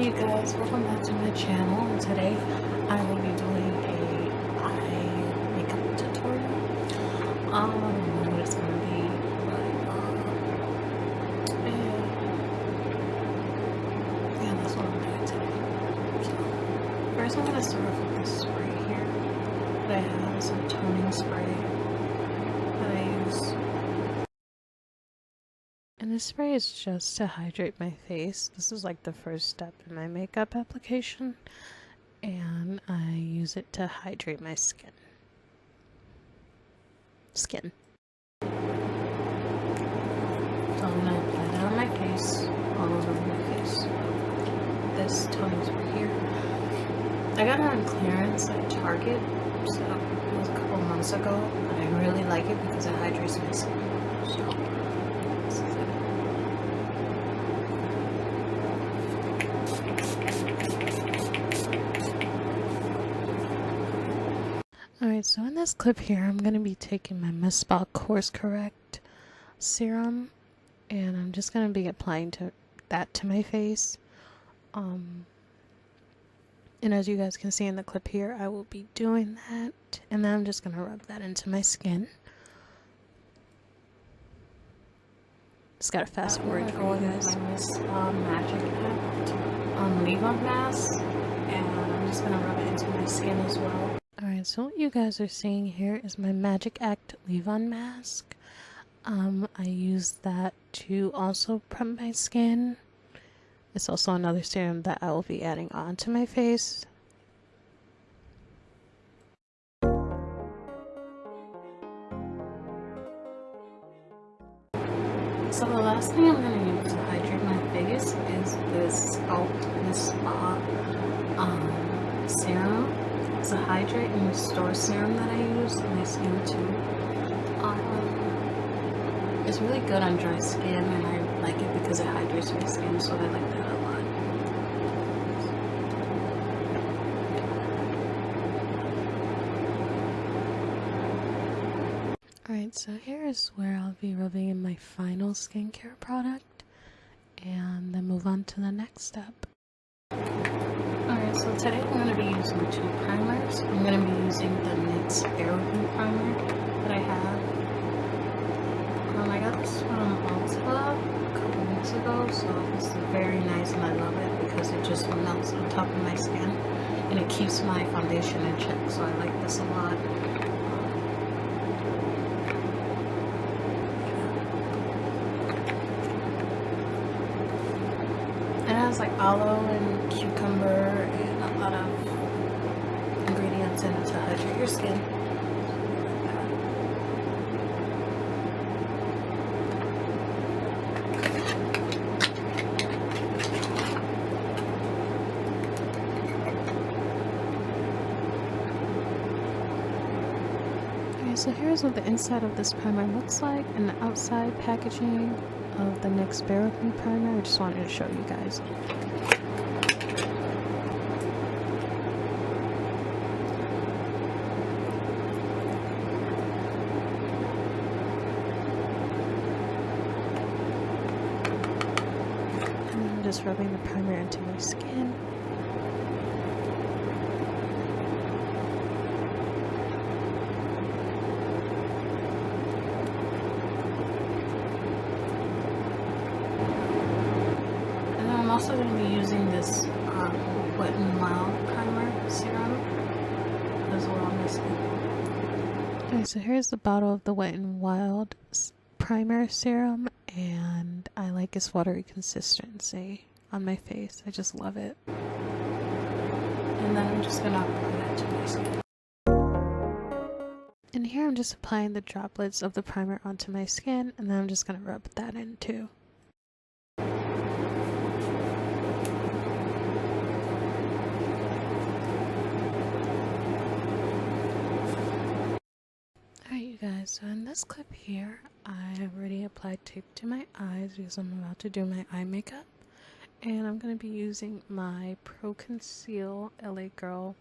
Hey you guys, welcome back to my channel, and today I will be doing a eye makeup tutorial. I don't know what it's gonna be, but yeah, that's what I'm doing today. So first I'm gonna start off with this spray here that I have. It's a toning spray that I use. And this spray is just to hydrate my face. This is like the first step in my makeup application. And I use it to hydrate my skin. So I'm gonna apply that on my face, all over my face. This toning spray here. I got it on clearance at Target, so it was a couple months ago. But I really like it because it hydrates my skin. So this is it. Alright, so in this clip here, I'm going to be taking my Spa Course Correct serum, and I'm just going to be applying that to my face. And as you guys can see in the clip here, I will be doing that, and then I'm just going to rub that into my skin. Just gotta fast forward for you guys. This Magic leave-on mask, and I'm just going to rub it into my skin as well. Alright, so what you guys are seeing here is my Magic Act leave-on mask. I use that to also prep my skin. It's also another serum that I will be adding onto my face. So the last thing I'm going to use to hydrate my face is this Spa serum. It's a hydrate and restore serum that I use on my skin too. It's really good on dry skin, and I like it because it hydrates my skin, so I like that a lot. Alright, so here is where I'll be rubbing in my final skincare product, and then move on to the next step. Alright, so today I'm going to be using two primers. I'm going to be using the NYX Aerosol primer that I have. I got this from Ulta a couple weeks ago, so it's very nice and I love it because it just melts on top of my skin and it keeps my foundation in check, so I like this a lot. It has like aloe and cucumber and a lot of ingredients in it to hydrate your skin. Okay, so here's what the inside of this primer looks like, and the outside packaging of the NYX Aerosol primer. I just wanted to show you guys. And I'm just rubbing the primer into my skin. I'm also going to be using this Wet n Wild primer serum as well on my skin. Okay, so here's the bottle of the Wet n Wild primer serum, and I like its watery consistency on my face. I just love it. And then I'm just going to apply that to my skin. And here I'm just applying the droplets of the primer onto my skin, and then I'm just going to rub that in too. Alright you guys, so in this clip here, I have already applied tape to my eyes because I'm about to do my eye makeup. And I'm going to be using my Pro Conceal LA Girl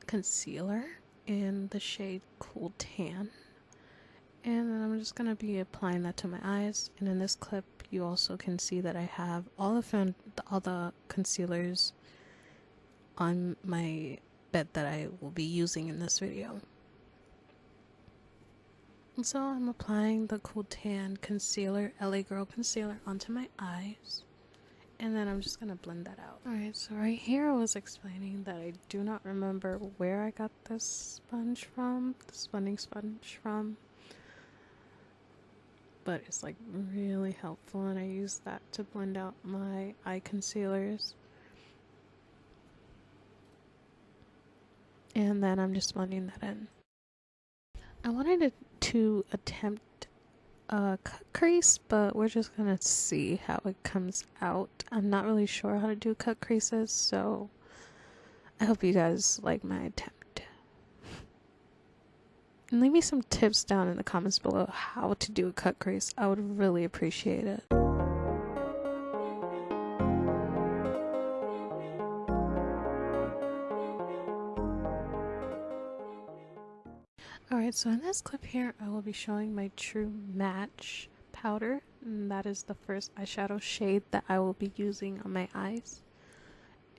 concealer in the shade Cool Tan. And then I'm just going to be applying that to my eyes. And in this clip, you also can see that I have all the concealers on my bed that I will be using in this video. And so I'm applying the Cool Tan Concealer, LA Girl Concealer, onto my eyes. And then I'm just going to blend that out. Alright, so right here I was explaining that I do not remember where I got this sponge from, the sponging sponge from. But it's like really helpful, and I use that to blend out my eye concealers. And then I'm just blending that in. I wanted to attempt a cut crease, but we're just gonna see how it comes out. I'm not really sure how to do cut creases, so I hope you guys like my attempt. And leave me some tips down in the comments below how to do a cut crease. I would really appreciate it. Alright, so in this clip here, I will be showing my True Match powder. And that is the first eyeshadow shade that I will be using on my eyes.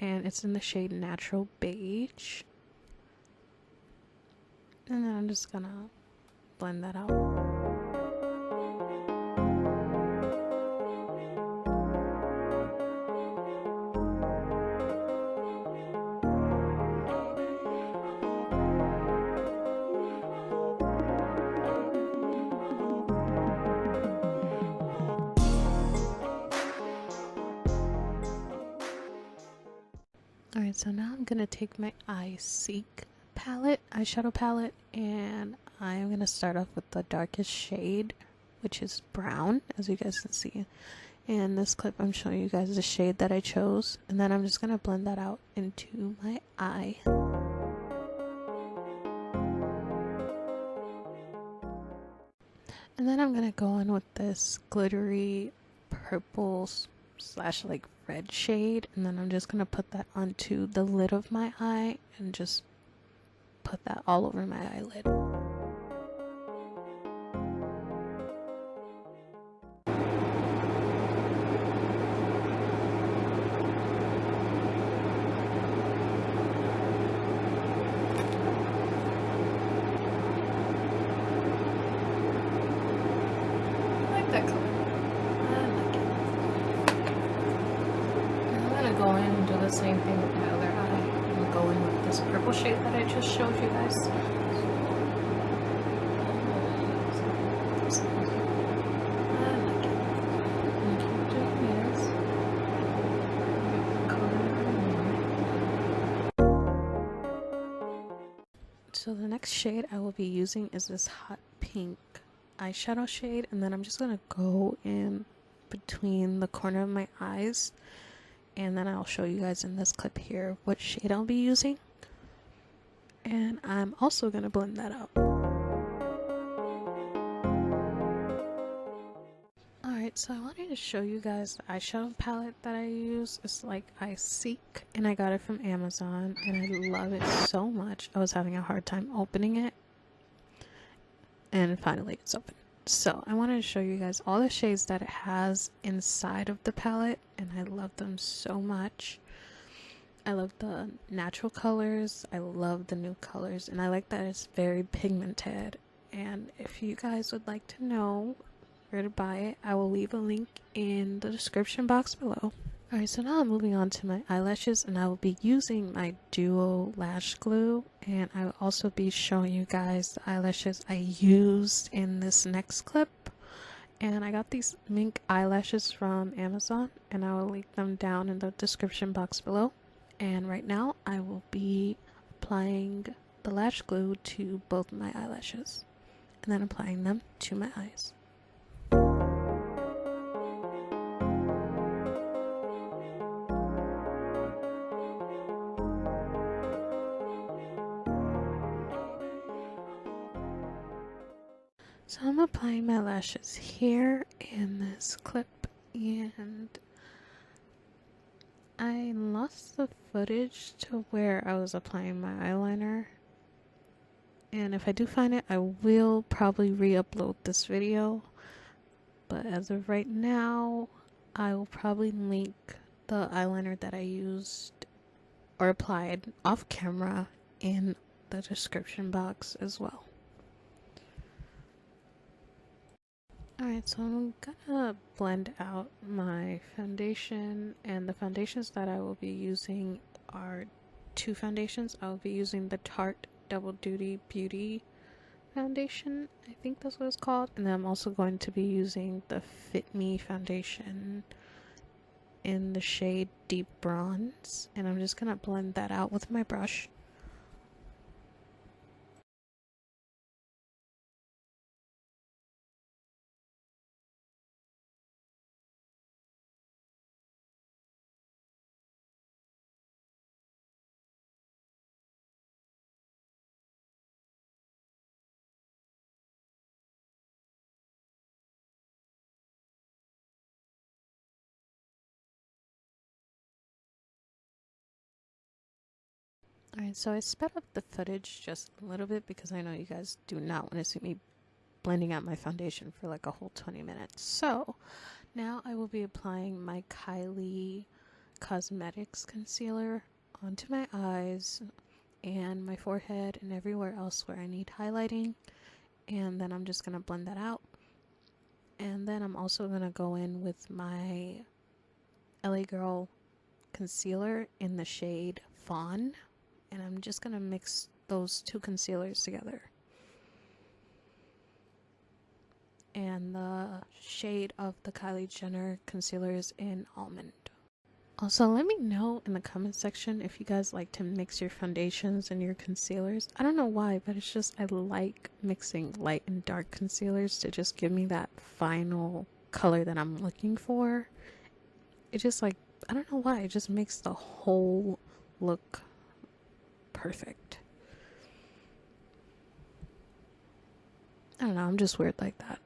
And it's in the shade Natural Beige. And then I'm just gonna blend that out. Alright, so now I'm gonna take my EYESEEK eyeshadow palette, and I'm gonna start off with the darkest shade, which is brown, as you guys can see. In this clip, I'm showing you guys the shade that I chose, and then I'm just gonna blend that out into my eye. And then I'm gonna go in with this glittery purple slash like red shade, and then I'm just gonna put that onto the lid of my eye and just put that all over my eyelid. I like that color. I like it. And I'm gonna go in and do the same thing with my other eye. I'm going with this purple shade that I just showed you guys. So the next shade I will be using is this hot pink eyeshadow shade, and then I'm just gonna go in between the corner of my eyes, and then I'll show you guys in this clip here what shade I'll be using, and I'm also gonna blend that out. Alright, so I wanted to show you guys the eyeshadow palette that I use. It's like EYESEEK, and I got it from Amazon, and I love it so much. I was having a hard time opening it, and finally it's open. So I wanted to show you guys all the shades that it has inside of the palette, and I love them so much. I love the natural colors, I love the new colors, and I like that it's very pigmented. And if you guys would like to know where to buy it, I will leave a link in the description box below. Alright, so now I'm moving on to my eyelashes, and I will be using my Duo Lash Glue, and I will also be showing you guys the eyelashes I used in this next clip. And I got these mink eyelashes from Amazon, and I will link them down in the description box below. And right now I will be applying the lash glue to both my eyelashes, and then applying them to my eyes. So I'm applying my lashes here in this clip, and I lost the footage to where I was applying my eyeliner. And if I do find it, I will probably re-upload this video. But as of right now, I will probably link the eyeliner that I used or applied off camera in the description box as well. Alright, so I'm gonna blend out my foundation, and the foundations that I will be using are two foundations. I will be using the Tarte Double Duty Beauty foundation, I think that's what it's called, and then I'm also going to be using the Fit Me foundation in the shade Deep Bronze, and I'm just gonna blend that out with my brush. Alright, so I sped up the footage just a little bit because I know you guys do not want to see me blending out my foundation for like a whole 20 minutes. So now I will be applying my Kylie Cosmetics concealer onto my eyes and my forehead and everywhere else where I need highlighting, and then I'm just going to blend that out. And then I'm also going to go in with my LA Girl concealer in the shade Fawn, and I'm just going to mix those two concealers together. And the shade of the Kylie Jenner concealer is in Almond. Also, let me know in the comment section if you guys like to mix your foundations and your concealers. I don't know why, but it's just I like mixing light and dark concealers to just give me that final color that I'm looking for. It just like, I don't know why, it just makes the whole look perfect. I don't know, I'm just weird like that.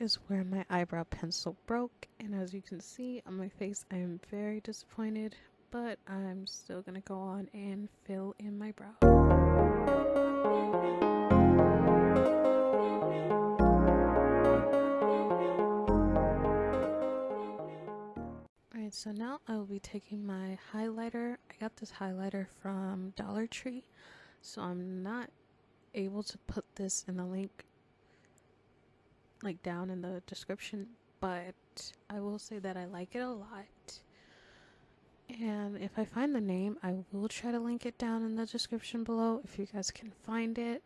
is where my eyebrow pencil broke, and as you can see on my face, I am very disappointed, but I'm still gonna go on and fill in my brow. Alright, so now I will be taking my highlighter. I got this highlighter from Dollar Tree, so I'm not able to put this in the link like down in the description, but I will say that I like it a lot, and if I find the name, I will try to link it down in the description below if you guys can find it.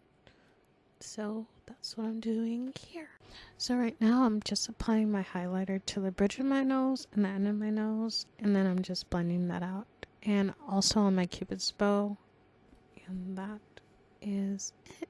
So that's what I'm doing here. So right now I'm just applying my highlighter to the bridge of my nose and the end of my nose, and then I'm just blending that out, and also on my Cupid's bow, and that is it.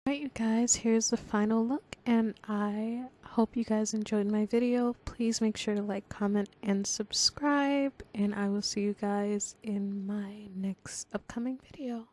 Alright you guys, here's the final look, and I hope you guys enjoyed my video. Please make sure to like, comment, and subscribe, and I will see you guys in my next upcoming video.